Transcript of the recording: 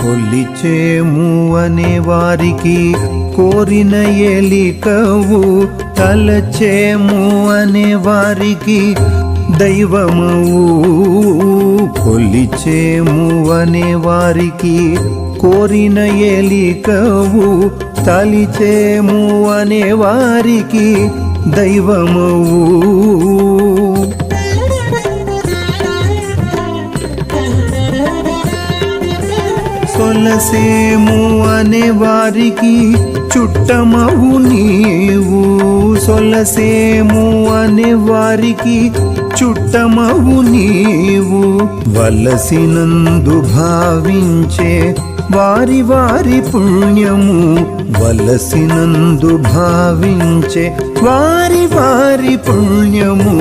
కొలిచేము అనే వారికి కోరిన ఎలికవు, తలచేము అనే వారికి దైవమవు. కొలిచేము అనే వారికి కోరిన ఎలికవు, తలిచేము అనే వారికి దైవమవు. సొలసేము అనే వారికి చుట్టమవు నీవు. సొలసేము అనే వారికి చుట్టమవు నీవు. వలసినందు భావించే వారి వారి పుణ్యము, వలసినందు భావించే వారి వారి పుణ్యము.